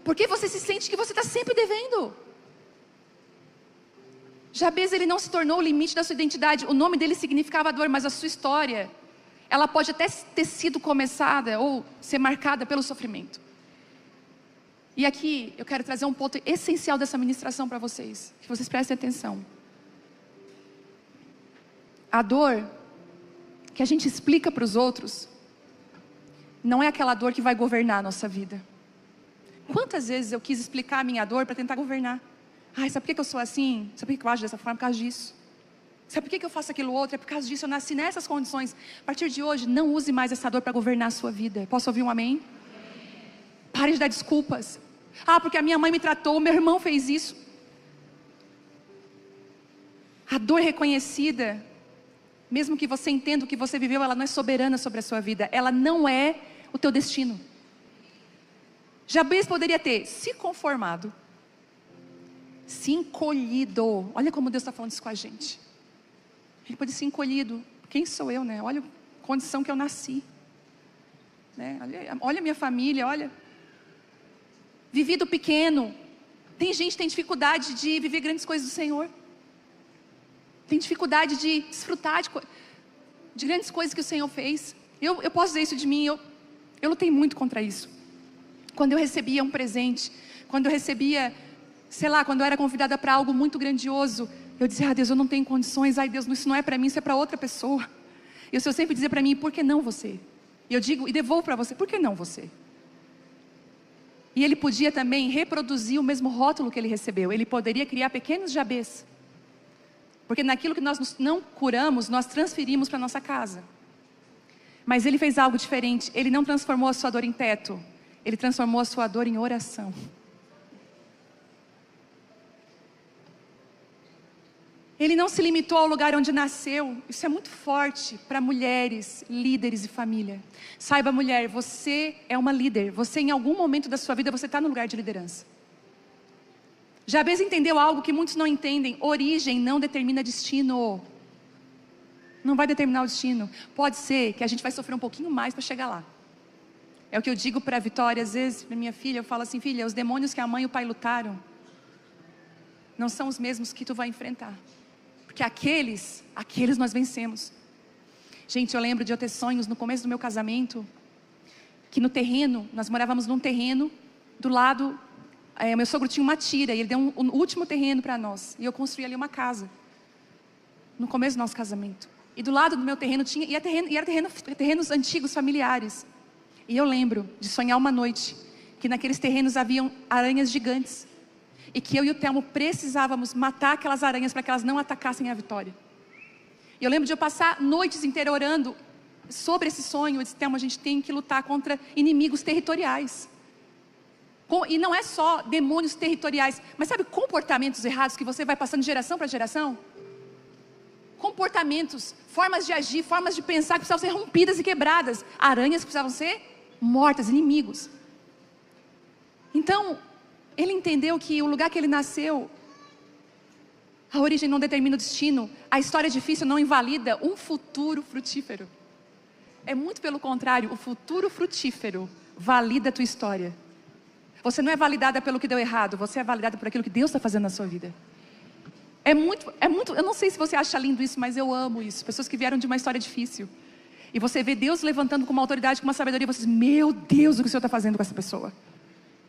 A: Porque você se sente que você está sempre devendo. Jabez, ele não se tornou o limite da sua identidade. O nome dele significava dor, mas a sua história, ela pode até ter sido começada ou ser marcada pelo sofrimento. E aqui eu quero trazer um ponto essencial dessa ministração para vocês, que vocês prestem atenção. A dor que a gente explica para os outros não é aquela dor que vai governar a nossa vida. Quantas vezes eu quis explicar a minha dor para tentar governar? Sabe por que eu sou assim? Sabe por que eu ajo dessa forma? Por causa disso. Sabe por que eu faço aquilo outro? É por causa disso, eu nasci nessas condições. A partir de hoje, não use mais essa dor para governar a sua vida. Posso ouvir um amém? Pare de dar desculpas. Porque a minha mãe me tratou, meu irmão fez isso. A dor reconhecida, mesmo que você entenda o que você viveu, ela não é soberana sobre a sua vida. Ela não é o teu destino. Jabez poderia ter se conformado, se encolhido. Olha como Deus está falando isso com a gente. Ele pode ser encolhido. Quem sou eu, né? Olha a condição que eu nasci, né? Olha a minha família, olha. Vivido pequeno. Tem gente que tem dificuldade de viver grandes coisas do Senhor. Tem dificuldade de desfrutar de grandes coisas que o Senhor fez. Eu posso dizer isso de mim, eu lutei muito contra isso. Quando eu recebia um presente, quando eu recebia, quando eu era convidada para algo muito grandioso, eu dizia, Deus, eu não tenho condições, Deus, isso não é para mim, isso é para outra pessoa. E o Senhor sempre dizia para mim, por que não você? E eu digo, e devolvo para você, por que não você? E Ele podia também reproduzir o mesmo rótulo que Ele recebeu. Ele poderia criar pequenos Jabez. Porque naquilo que nós não curamos, nós transferimos para a nossa casa. Mas Ele fez algo diferente. Ele não transformou a sua dor em teto. Ele transformou a sua dor em oração. Ele não se limitou ao lugar onde nasceu. Isso é muito forte para mulheres, líderes e família. Saiba, mulher, você é uma líder. Você, em algum momento da sua vida, você está no lugar de liderança. Jabez entendeu algo que muitos não entendem: origem não determina destino. Não vai determinar o destino. Pode ser que a gente vai sofrer um pouquinho mais para chegar lá. É o que eu digo para a Vitória, às vezes, para minha filha. Eu falo assim: filha, os demônios que a mãe e o pai lutaram não são os mesmos que tu vai enfrentar. Porque aqueles nós vencemos. Gente, eu lembro de eu ter sonhos no começo do meu casamento, que no terreno, nós morávamos num terreno, do lado, meu sogro tinha uma tira, e ele deu um último terreno para nós, e eu construí ali uma casa, no começo do nosso casamento. E do lado do meu terreno tinha, e era terrenos antigos, familiares. E eu lembro de sonhar uma noite, que naqueles terrenos haviam aranhas gigantes, e que eu e o Telmo precisávamos matar aquelas aranhas para que elas não atacassem a Vitória. E eu lembro de eu passar noites inteiras orando sobre esse sonho. Eu disse: Telmo, a gente tem que lutar contra inimigos territoriais. E não é só demônios territoriais, mas sabe, comportamentos errados que você vai passando de geração para geração? Comportamentos, formas de agir, formas de pensar que precisavam ser rompidas e quebradas. Aranhas que precisavam ser mortas, inimigos. Então, ele entendeu que o lugar que ele nasceu, a origem não determina o destino. A história difícil não invalida um futuro frutífero. É muito pelo contrário, o futuro frutífero valida a tua história. Você não é validada pelo que deu errado, você é validada por aquilo que Deus está fazendo na sua vida. É muito, eu não sei se você acha lindo isso, mas eu amo isso. Pessoas que vieram de uma história difícil. E você vê Deus levantando com uma autoridade, com uma sabedoria, e você diz: meu Deus, o que o Senhor está fazendo com essa pessoa?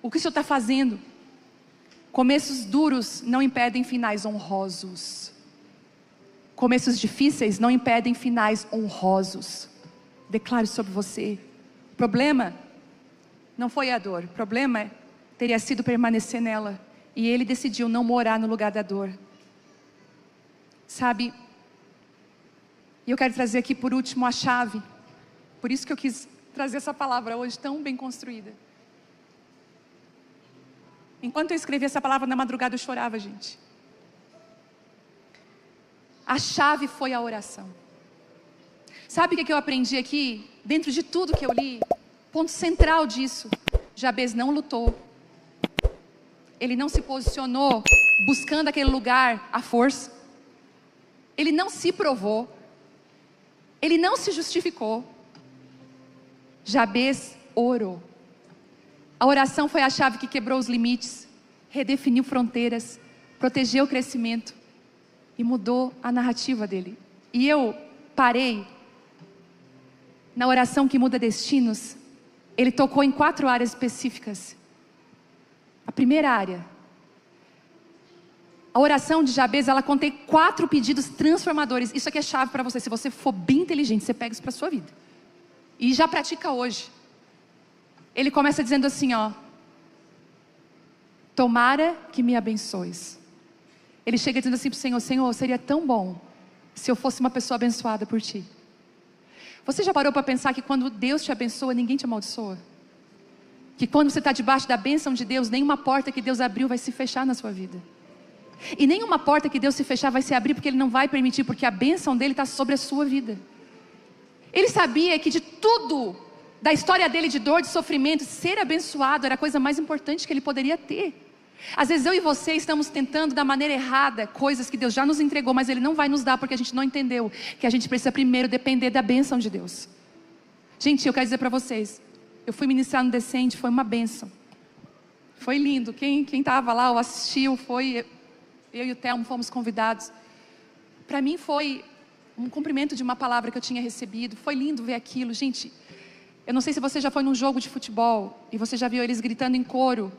A: O que o Senhor está fazendo? Começos duros não impedem finais honrosos. Começos difíceis não impedem finais honrosos. Declaro sobre você. O problema não foi a dor. O problema teria sido permanecer nela. E ele decidiu não morar no lugar da dor. Sabe? E eu quero trazer aqui por último a chave. Por isso que eu quis trazer essa palavra hoje tão bem construída. Enquanto eu escrevi essa palavra na madrugada, eu chorava, gente. A chave foi a oração. Sabe o que eu aprendi aqui? Dentro de tudo que eu li, ponto central disso: Jabez não lutou. Ele não se posicionou buscando aquele lugar à força. Ele não se provou. Ele não se justificou. Jabez orou. A oração foi a chave que quebrou os limites, redefiniu fronteiras, protegeu o crescimento e mudou a narrativa dele. E eu parei na oração que muda destinos. Ele tocou em 4 áreas específicas. A primeira área, a oração de Jabez, ela contém 4 pedidos transformadores. Isso aqui é chave para você. Se você for bem inteligente, você pega isso para a sua vida e já pratica hoje. Ele começa dizendo assim, ó: tomara que me abençoes. Ele chega dizendo assim para o Senhor: Senhor, seria tão bom se eu fosse uma pessoa abençoada por Ti. Você já parou para pensar que quando Deus te abençoa, ninguém te amaldiçoa? Que quando você está debaixo da bênção de Deus, nenhuma porta que Deus abriu vai se fechar na sua vida. E nenhuma porta que Deus se fechar vai se abrir, porque Ele não vai permitir, porque a bênção dEle está sobre a sua vida. Ele sabia que de tudo, da história dele de dor, de sofrimento, ser abençoado era a coisa mais importante que ele poderia ter. Às vezes eu e você estamos tentando da maneira errada coisas que Deus já nos entregou, mas Ele não vai nos dar porque a gente não entendeu que a gente precisa primeiro depender da bênção de Deus. Gente, eu quero dizer para vocês, eu fui ministrar no Descende, foi uma bênção. Foi lindo, quem estava lá ou assistiu, eu e o Telmo fomos convidados. Para mim foi um cumprimento de uma palavra que eu tinha recebido. Foi lindo ver aquilo. Gente, eu não sei se você já foi num jogo de futebol e você já viu eles gritando em coro,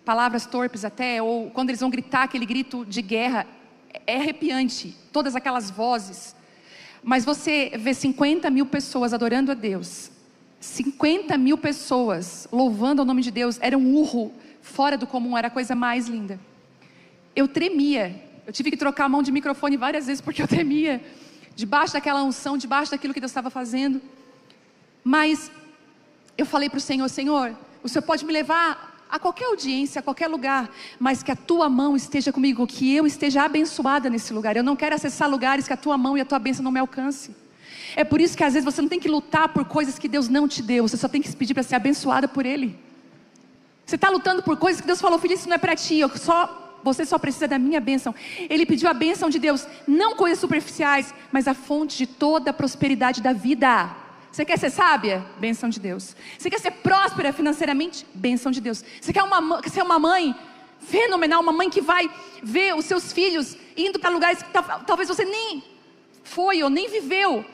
A: palavras torpes até, ou quando eles vão gritar aquele grito de guerra, é arrepiante, todas aquelas vozes. Mas você vê 50 mil pessoas adorando a Deus, 50 mil pessoas louvando o nome de Deus, era um urro fora do comum, era a coisa mais linda. Eu tremia, eu tive que trocar a mão de microfone várias vezes porque eu tremia, debaixo daquela unção, debaixo daquilo que Deus estava fazendo. Mas eu falei para o Senhor: Senhor, o Senhor pode me levar a qualquer audiência, a qualquer lugar, mas que a Tua mão esteja comigo, que eu esteja abençoada nesse lugar. Eu não quero acessar lugares que a Tua mão e a Tua bênção não me alcance. É por isso que às vezes você não tem que lutar por coisas que Deus não te deu, você só tem que pedir para ser abençoada por Ele. Você está lutando por coisas que Deus falou: filho, isso não é para ti, eu só Você só precisa da minha bênção. Ele pediu a bênção de Deus, não coisas superficiais, mas a fonte de toda a prosperidade da vida. Você quer ser sábia? Bênção de Deus. Você quer ser próspera financeiramente? Bênção de Deus. Você quer ser uma mãe fenomenal, uma mãe que vai ver os seus filhos indo para lugares que talvez você nem foi ou nem viveu?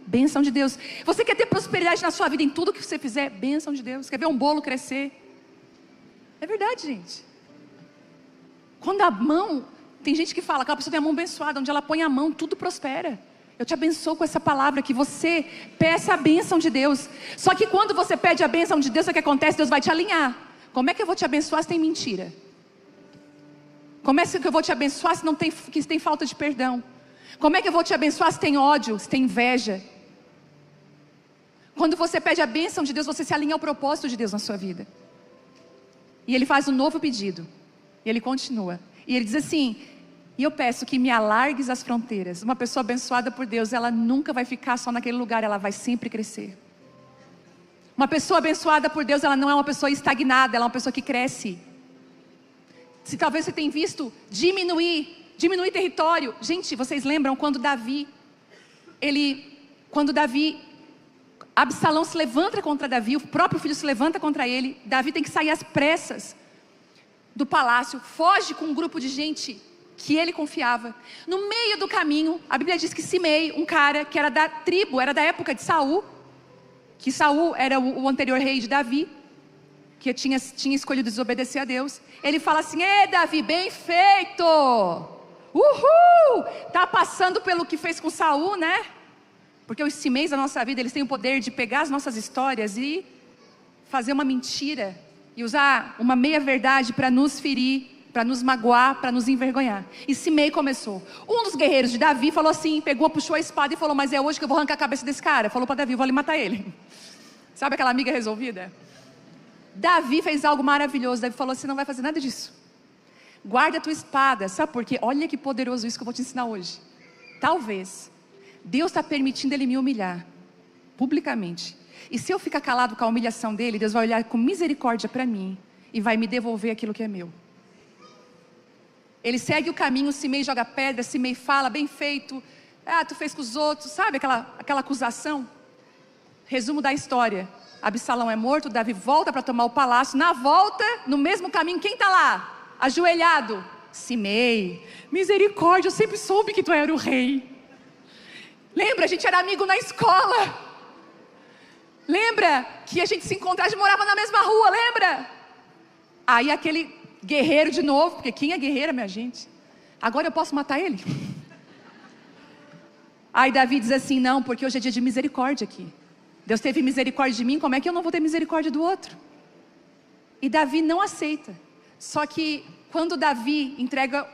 A: Bênção de Deus. Você quer ter prosperidade na sua vida em tudo que você fizer? Bênção de Deus. Quer ver um bolo crescer? É verdade, gente. Quando a mão, tem gente que fala que aquela pessoa tem a mão abençoada, onde ela põe a mão, tudo prospera. Eu te abençoo com essa palavra, que você peça a bênção de Deus. Só que quando você pede a bênção de Deus, o que acontece? Deus vai te alinhar. Como é que eu vou te abençoar se tem mentira? Como é que eu vou te abençoar se tem falta de perdão? Como é que eu vou te abençoar se tem ódio, se tem inveja? Quando você pede a bênção de Deus, você se alinha ao propósito de Deus na sua vida. E Ele faz um novo pedido. E Ele continua. E Ele diz assim: e eu peço que me alargues as fronteiras. Uma pessoa abençoada por Deus, ela nunca vai ficar só naquele lugar, ela vai sempre crescer. Uma pessoa abençoada por Deus, ela não é uma pessoa estagnada, ela é uma pessoa que cresce. Se talvez você tenha visto diminuir território. Gente, vocês lembram quando Absalão se levanta contra Davi, o próprio filho se levanta contra ele, Davi tem que sair às pressas do palácio, foge com um grupo de gente que ele confiava. No meio do caminho, a Bíblia diz que Simei, um cara que era da tribo, era da época de Saul, que Saul era o anterior rei de Davi, que tinha escolhido desobedecer a Deus. Ele fala assim: Davi, bem feito! Uhul! Tá passando pelo que fez com Saul, né? Porque os Simeis da nossa vida, eles têm o poder de pegar as nossas histórias e fazer uma mentira e usar uma meia verdade para nos ferir, para nos magoar, para nos envergonhar. E Simei começou. Um dos guerreiros de Davi falou assim, puxou a espada e falou: mas é hoje que eu vou arrancar a cabeça desse cara. Falou para Davi: vou ali matar ele. Sabe aquela amiga resolvida? Davi fez algo maravilhoso. Davi falou: você não vai fazer nada disso. Guarda a tua espada. Sabe por quê? Olha que poderoso isso que eu vou te ensinar hoje. Talvez Deus está permitindo ele me humilhar publicamente. E se eu ficar calado com a humilhação dele, Deus vai olhar com misericórdia para mim e vai me devolver aquilo que é meu. Ele segue o caminho, Simei joga pedra, Simei fala: bem feito, tu fez com os outros, sabe aquela acusação? Resumo da história: Absalão é morto, Davi volta para tomar o palácio. Na volta, no mesmo caminho, quem está lá? Ajoelhado? Simei. Misericórdia, eu sempre soube que tu era o rei. Lembra, a gente era amigo na escola. Lembra que a gente se encontrava, a gente morava na mesma rua, lembra? Aí aquele guerreiro de novo, porque quem é guerreira, minha gente? Agora eu posso matar ele? Aí Davi diz assim: não, porque hoje é dia de misericórdia aqui. Deus teve misericórdia de mim, como é que eu não vou ter misericórdia do outro? E Davi não aceita. Só que quando Davi entrega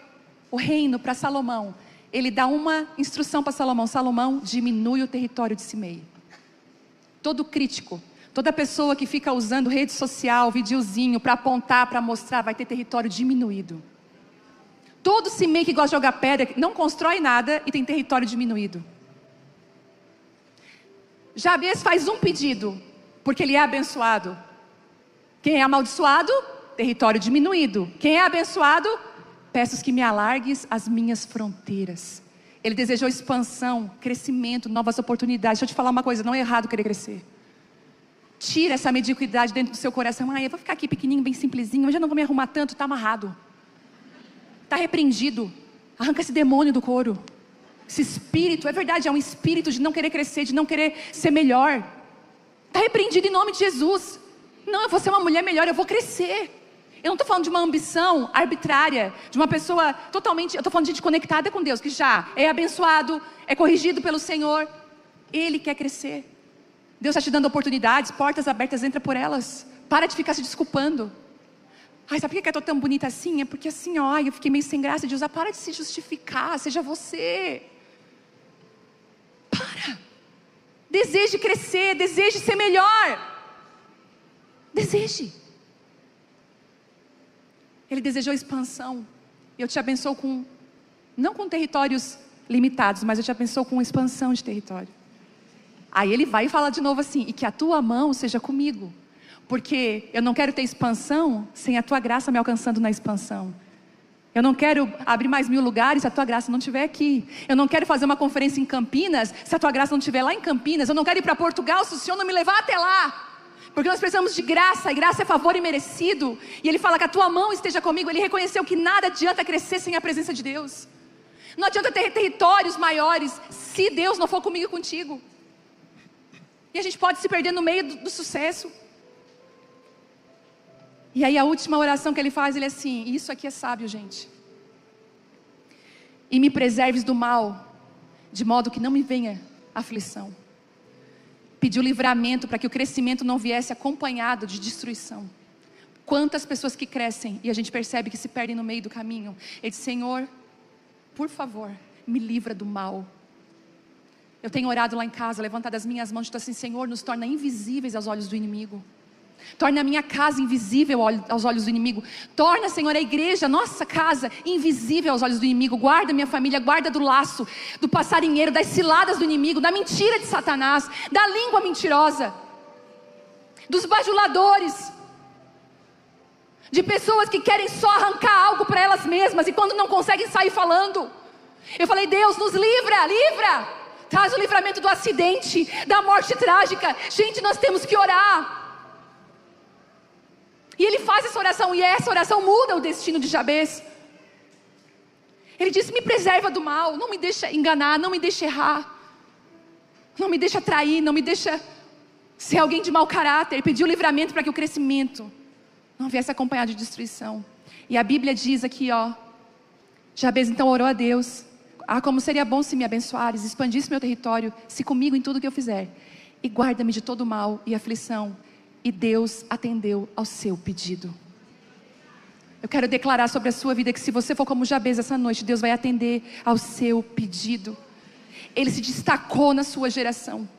A: o reino para Salomão, ele dá uma instrução para Salomão: Salomão, diminui o território de Simei. Todo crítico, toda pessoa que fica usando rede social, videozinho para apontar, para mostrar, vai ter território diminuído. Todo Simei que gosta de jogar pedra, não constrói nada e tem território diminuído. Jabes faz um pedido, porque ele é abençoado. Quem é amaldiçoado? Território diminuído. Quem é abençoado? Peço que me alargues as minhas fronteiras. Ele desejou expansão, crescimento, novas oportunidades. Deixa eu te falar uma coisa: não é errado querer crescer. Tira essa mediocridade dentro do seu coração. Eu vou ficar aqui pequenininho, bem simplesinho, eu já não vou me arrumar tanto. Está amarrado, está repreendido. Arranca esse demônio do couro. Esse espírito, é verdade, é um espírito de não querer crescer, de não querer ser melhor. Está repreendido em nome de Jesus. Não, eu vou ser uma mulher melhor, eu vou crescer. Eu não estou falando de uma ambição arbitrária, de uma pessoa totalmente... Eu estou falando de gente conectada com Deus, que já é abençoado, é corrigido pelo Senhor. Ele quer crescer. Deus está te dando oportunidades, portas abertas, entra por elas. Para de ficar se desculpando. Sabe por que eu estou tão bonita assim? É porque assim, eu fiquei meio sem graça de usar. Para de se justificar, seja você. Para. Deseje crescer, deseje ser melhor. Deseje. Ele desejou expansão. Eu te abençoo não com territórios limitados, mas eu te abençoo com expansão de território. Aí ele vai e fala de novo assim: e que a tua mão seja comigo, porque eu não quero ter expansão sem a tua graça me alcançando na expansão. Eu não quero abrir mais 1000 lugares se a tua graça não estiver aqui. Eu não quero fazer uma conferência em Campinas se a tua graça não estiver lá em Campinas. Eu não quero ir para Portugal se o Senhor não me levar até lá. Porque nós precisamos de graça, e graça é favor imerecido. E Ele fala que a tua mão esteja comigo. Ele reconheceu que nada adianta crescer sem a presença de Deus. Não adianta ter territórios maiores se Deus não for comigo e contigo. E a gente pode se perder no meio do sucesso. E aí a última oração que ele faz, ele é assim, isso aqui é sábio, gente. E me preserves do mal, de modo que não me venha aflição. Pediu livramento para que o crescimento não viesse acompanhado de destruição. Quantas pessoas que crescem e a gente percebe que se perdem no meio do caminho. Ele diz, Senhor, por favor, me livra do mal. Eu tenho orado lá em casa, levantado as minhas mãos, e estou assim, Senhor, nos torna invisíveis aos olhos do inimigo. Torna a minha casa invisível aos olhos do inimigo. Torna, Senhor, a igreja, nossa casa, invisível aos olhos do inimigo. Guarda minha família, guarda do laço, do passarinheiro, das ciladas do inimigo, da mentira de Satanás, da língua mentirosa, dos bajuladores, de pessoas que querem só arrancar algo para elas mesmas e quando não conseguem sair falando. Eu falei, Deus, nos livra, livra. Traz o livramento do acidente, da morte trágica. Gente, nós temos que orar. E ele faz essa oração, e essa oração muda o destino de Jabez. Ele disse, me preserva do mal, não me deixa enganar, não me deixa errar, não me deixa trair, não me deixa ser alguém de mau caráter. Ele pediu livramento para que o crescimento não viesse acompanhado de destruição. E a Bíblia diz aqui, Jabez então orou a Deus, como seria bom se me abençoares, expandisse meu território, se comigo em tudo que eu fizer, e guarda-me de todo mal e aflição. E Deus atendeu ao seu pedido. Eu quero declarar sobre a sua vida que se você for como Jabez essa noite, Deus vai atender ao seu pedido. Ele se destacou na sua geração.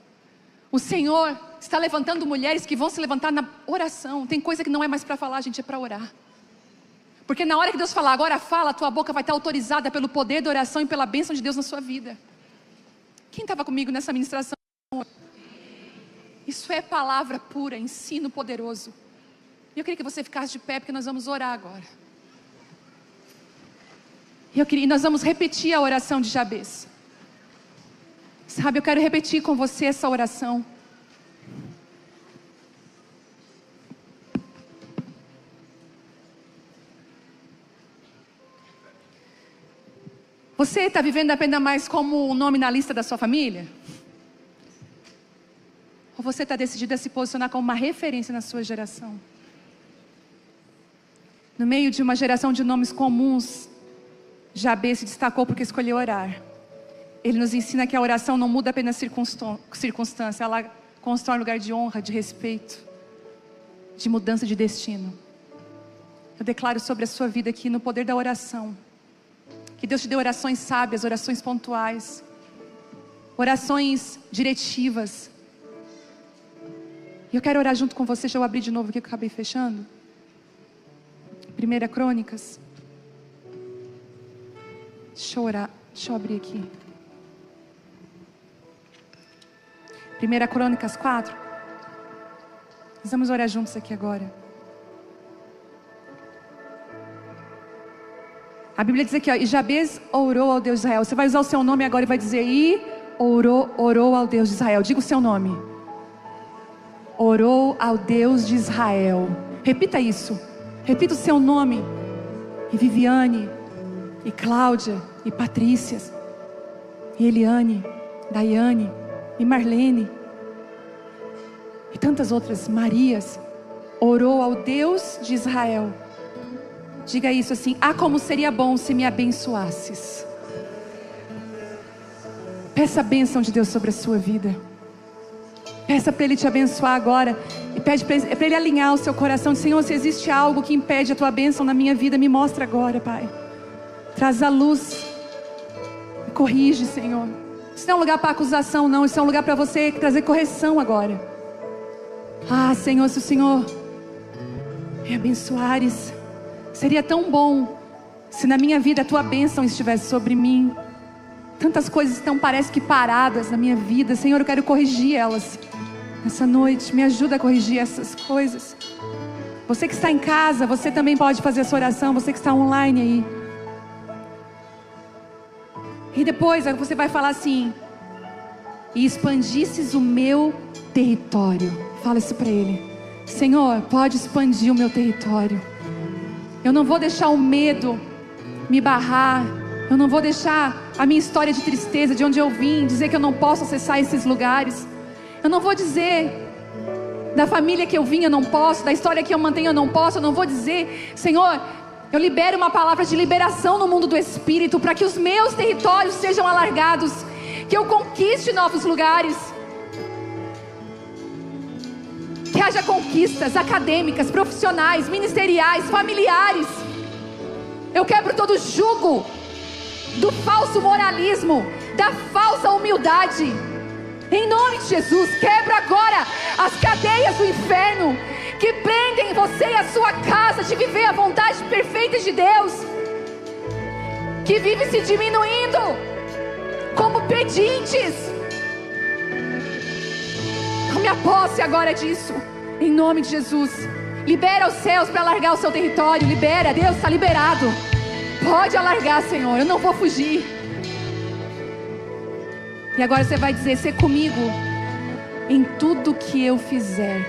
A: O Senhor está levantando mulheres que vão se levantar na oração. Tem coisa que não é mais para falar, gente, é para orar. Porque na hora que Deus falar, agora fala, a tua boca vai estar autorizada pelo poder da oração e pela bênção de Deus na sua vida. Quem estava comigo nessa ministração? Isso é palavra pura, ensino poderoso. E eu queria que você ficasse de pé, porque nós vamos orar agora. E nós vamos repetir a oração de Jabez. Sabe, eu quero repetir com você essa oração. Você está vivendo apenas mais como um nome na lista da sua família? Ou você está decidido a se posicionar como uma referência na sua geração? No meio de uma geração de nomes comuns, Jabez se destacou porque escolheu orar. Ele nos ensina que a oração não muda apenas circunstância, ela constrói um lugar de honra, de respeito, de mudança de destino. Eu declaro sobre a sua vida aqui no poder da oração, que Deus te dê orações sábias, orações pontuais, orações diretivas. E eu quero orar junto com você. Deixa eu abrir de novo aqui que eu acabei fechando. 1 Crônicas. Deixa eu abrir aqui. 1 Crônicas 4. Nós vamos orar juntos aqui agora. A Bíblia diz aqui, e Jabez orou ao Deus de Israel. Você vai usar o seu nome agora e vai dizer, e orou ao Deus de Israel. Diga o seu nome. Orou ao Deus de Israel. Repita isso. Repita o seu nome. E Viviane, e Cláudia, e Patrícia, e Eliane, Daiane, e Marlene, e tantas outras, Marias. Orou ao Deus de Israel. Diga isso assim, como seria bom se me abençoasses. Peça a bênção de Deus sobre a sua vida. Peça para Ele te abençoar agora. E pede para Ele alinhar o seu coração. Senhor, se existe algo que impede a tua bênção na minha vida, me mostra agora, Pai. Traz a luz. Me corrige, Senhor. Isso não é um lugar para acusação, não. Isso é um lugar para você trazer correção agora. Senhor, se o Senhor me abençoares, seria tão bom se na minha vida a tua bênção estivesse sobre mim. Tantas coisas estão, parece que paradas na minha vida. Senhor, eu quero corrigir elas nessa noite. Me ajuda a corrigir essas coisas. Você que está em casa, você também pode fazer essa oração. Você que está online aí, E depois você vai falar assim: e expandisses o meu território. Fala isso para Ele: Senhor, pode expandir o meu território. Eu não vou deixar o medo me barrar. Eu não vou deixar a minha história de tristeza, de onde eu vim, dizer que eu não posso acessar esses lugares. Eu não vou dizer da família que eu vim, eu não posso. Da história que eu mantenho, eu não posso. Eu não vou dizer: Senhor, eu libero uma palavra de liberação no mundo do Espírito, para que os meus territórios sejam alargados, que eu conquiste novos lugares, que haja conquistas acadêmicas, profissionais, ministeriais, familiares. Eu quebro todo jugo do falso moralismo, da falsa humildade. Em nome de Jesus, quebra agora as cadeias do inferno que prendem você e a sua casa de viver a vontade perfeita de Deus, que vive se diminuindo como pedintes. Tome a posse agora disso, em nome de Jesus. Libera os céus para alargar o seu território. Libera, Deus, está liberado. Pode alargar, Senhor, eu não vou fugir. E agora você vai dizer: ser comigo em tudo que eu fizer.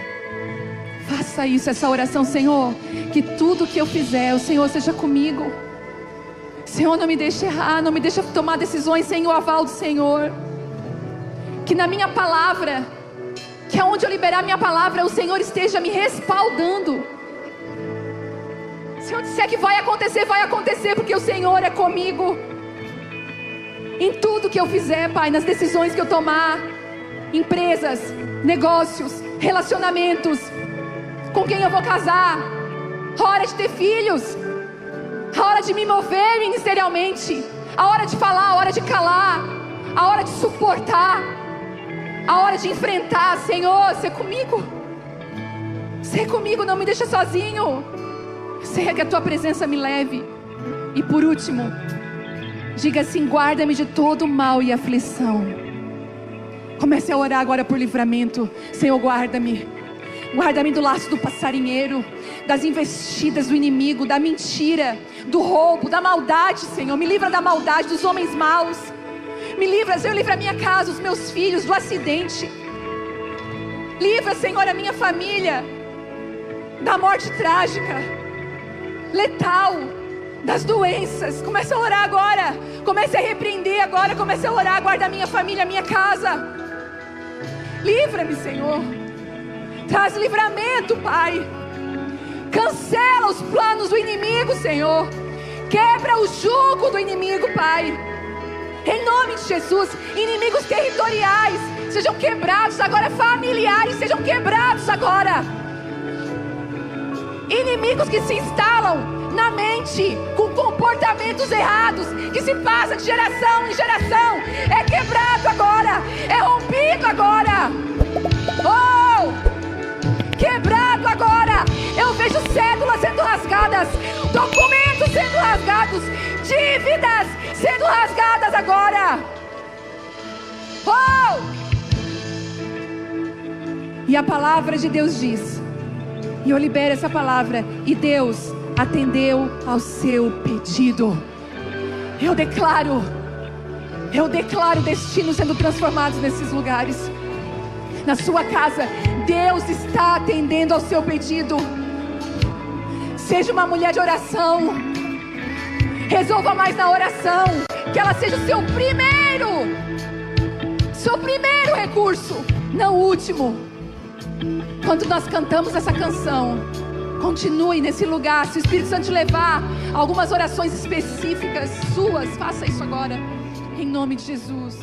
A: Faça isso, essa oração: Senhor, que tudo que eu fizer, o Senhor seja comigo. Senhor, não me deixe errar, não me deixe tomar decisões sem o aval do Senhor. Que na minha palavra, que aonde eu liberar minha palavra, o Senhor esteja me respaldando. Se eu disser que vai acontecer, porque o Senhor é comigo. Em tudo que eu fizer, Pai, nas decisões que eu tomar, empresas, negócios, relacionamentos, com quem eu vou casar, a hora de ter filhos, a hora de me mover ministerialmente, a hora de falar, a hora de calar, a hora de suportar, a hora de enfrentar. Senhor, ser comigo, não me deixa sozinho. Seja que a tua presença me leve. E por último, diga assim: guarda-me de todo mal e aflição. Comece a orar agora por livramento. Senhor, guarda-me. Guarda-me do laço do passarinheiro, das investidas do inimigo, da mentira, do roubo, da maldade. Senhor, me livra da maldade, dos homens maus. Me livra, Senhor, livra a minha casa, os meus filhos do acidente. Livra, Senhor, a minha família da morte trágica, letal, das doenças. Comece a orar agora. Comece a repreender agora. Comece a orar. Guarda a minha família, a minha casa. Livra-me, Senhor. Traz livramento, Pai. Cancela os planos do inimigo, Senhor. Quebra o jugo do inimigo, Pai. Em nome de Jesus. Inimigos territoriais sejam quebrados agora. Familiares sejam quebrados agora. Inimigos que se instalam na mente com comportamentos errados, que se passa de geração em geração, é quebrado agora, é rompido agora. Quebrado agora. Eu vejo cédulas sendo rasgadas, documentos sendo rasgados, dívidas sendo rasgadas agora. E a palavra de Deus diz, e eu libero essa palavra, e Deus atendeu ao seu pedido. Eu declaro destinos sendo transformados nesses lugares. Na sua casa, Deus está atendendo ao seu pedido. Seja uma mulher de oração. Resolva mais na oração. Que ela seja o seu primeiro recurso, não o último. Quando nós cantamos essa canção, continue nesse lugar. Se o Espírito Santo te levar a algumas orações específicas suas, faça isso agora, em nome de Jesus.